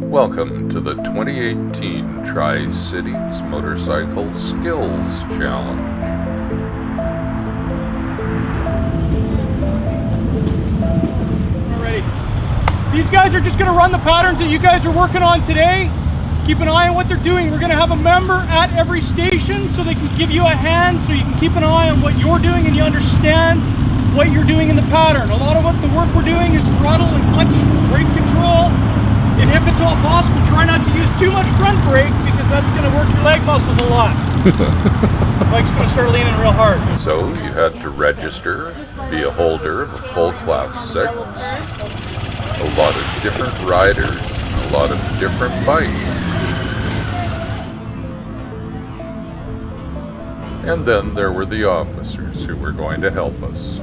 Welcome to the 2018 Tri-Cities Motorcycle Skills Challenge. Alrighty. These guys are just going to run the patterns that you guys are working on today. Keep an eye on what they're doing. We're going to have a member at every station so they can give you a hand, so you can keep an eye on what you're doing and you understand what you're doing in the pattern. A lot of what the work we're doing is throttle and clutch brake control. And if at all possible, try not to use too much front brake because that's going to work your leg muscles a lot. Bike's going to start leaning real hard. So you had to register, be a holder of a full Class 6, a lot of different riders, a lot of different bikes. And then there were the officers who were going to help us.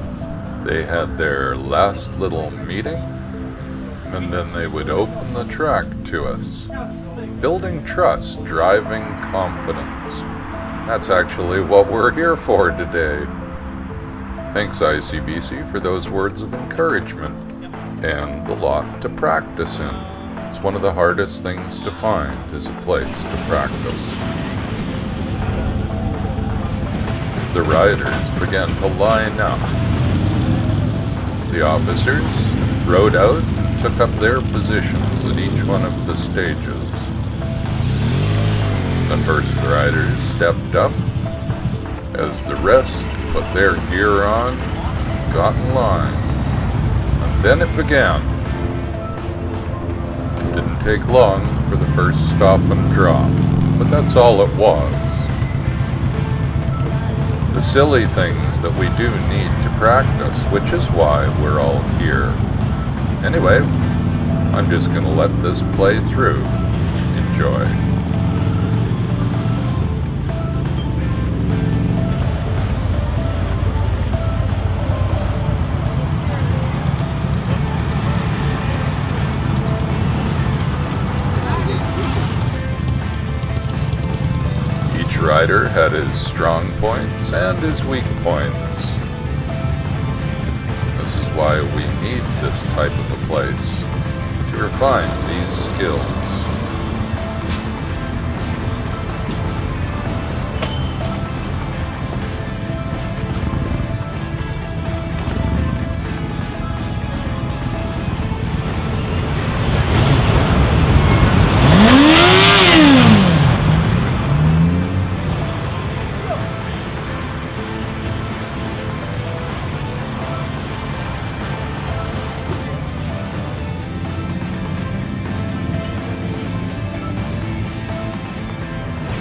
They had their last little meeting, and then they would open the track to us. Building trust, driving confidence. That's actually what we're here for today. Thanks ICBC for those words of encouragement, and the lot to practice in. It's one of the hardest things to find, is a place to practice. The riders began to line up. The officers rode out and took up their positions at each one of the stages. The first riders stepped up as the rest put their gear on and got in line. And then it began. It didn't take long for the first stop and drop, but that's all it was. The silly things that we do need to practice, which is why we're all here. Anyway, I'm just going to let this play through. Enjoy. Each rider had his strong points and his weak points. This is why we need this type of a place, to refine these skills.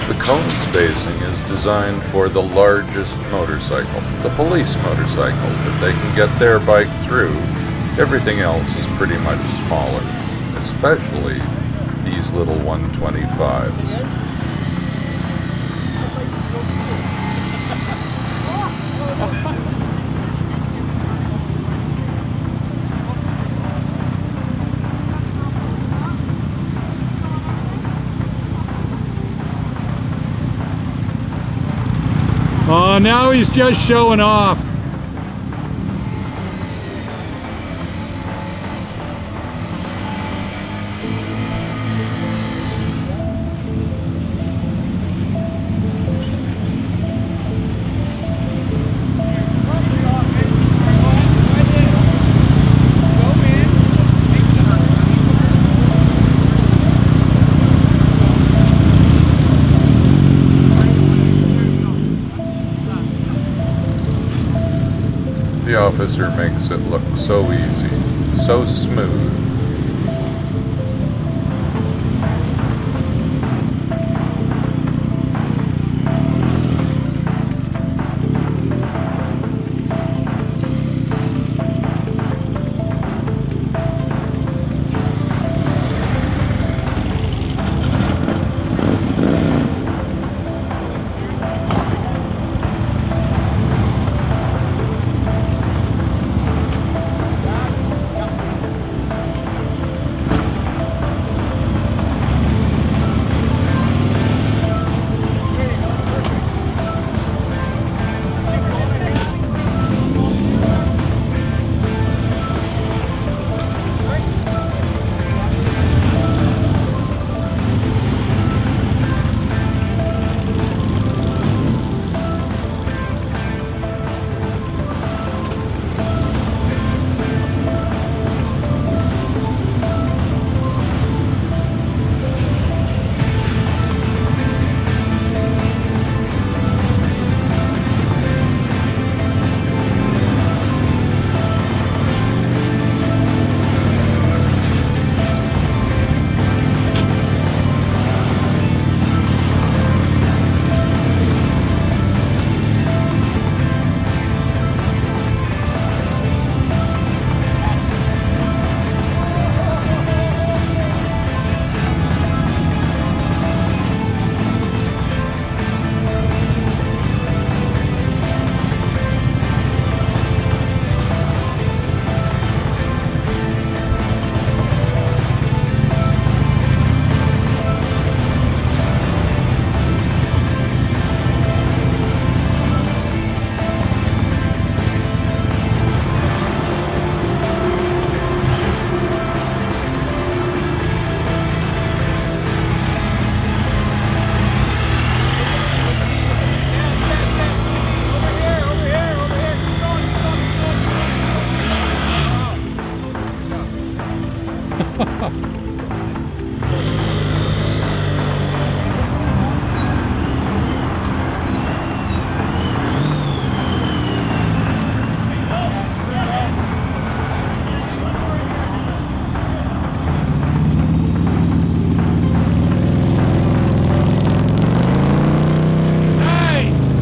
The cone spacing is designed for the largest motorcycle, the police motorcycle. If they can get their bike through, everything else is pretty much smaller, especially these little 125s. Oh, now he's just showing off. The officer makes it look so easy, so smooth.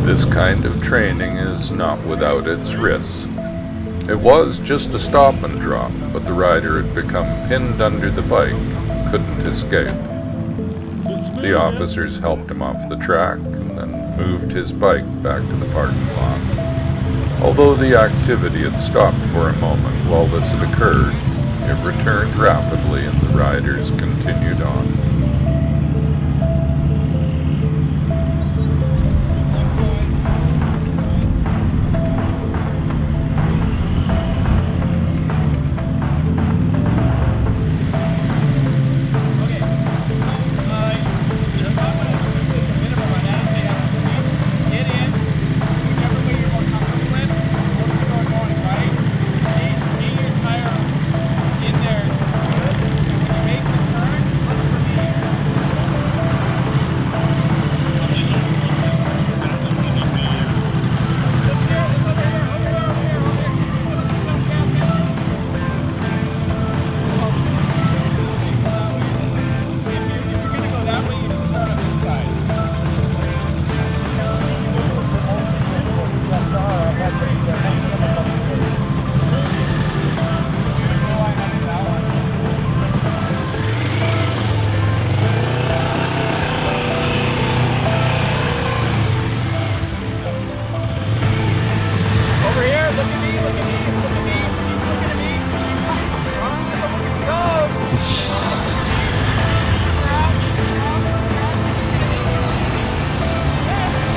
This kind of training is not without its risks. It was just a stop and drop, but the rider had become pinned under the bike and couldn't escape. The officers helped him off the track and then moved his bike back to the parking lot. Although the activity had stopped for a moment while this had occurred, it returned rapidly and the riders continued on.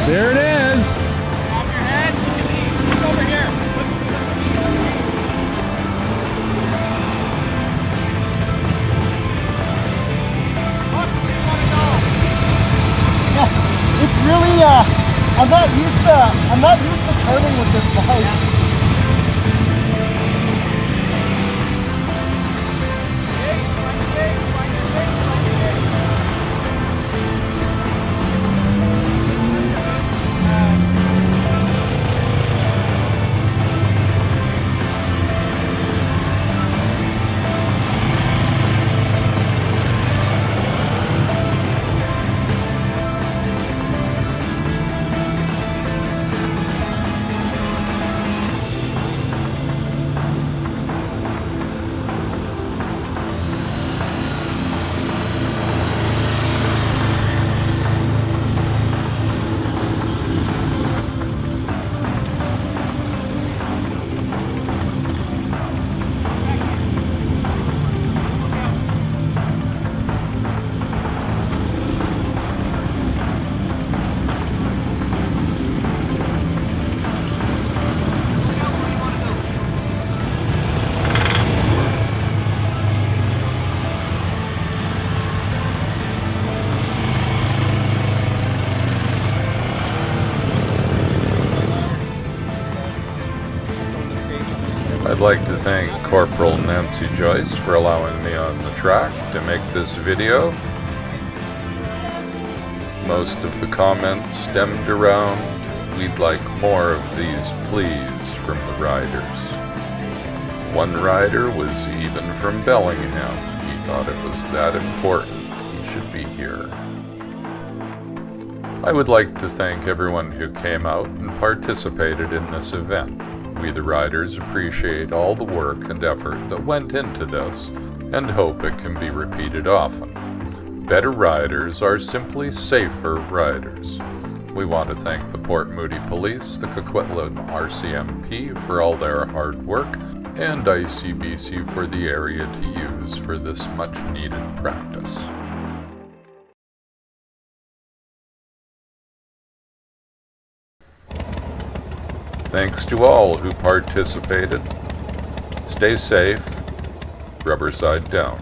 There it is. Off your head. Look over here. Look, where you want to go? Yeah, it's really I'm not used to turning with this bike. I'd like to thank Corporal Nancy Joyce for allowing me on the track to make this video. Most of the comments stemmed around, "We'd like more of these pleas," from the riders. One rider was even from Bellingham. He thought it was that important he should be here. I would like to thank everyone who came out and participated in this event. We the riders appreciate all the work and effort that went into this and hope it can be repeated often. Better riders are simply safer riders. We want to thank the Port Moody Police, the Coquitlam RCMP for all their hard work, and ICBC for the area to use for this much needed practice. Thanks to all who participated. Stay safe, rubber side down.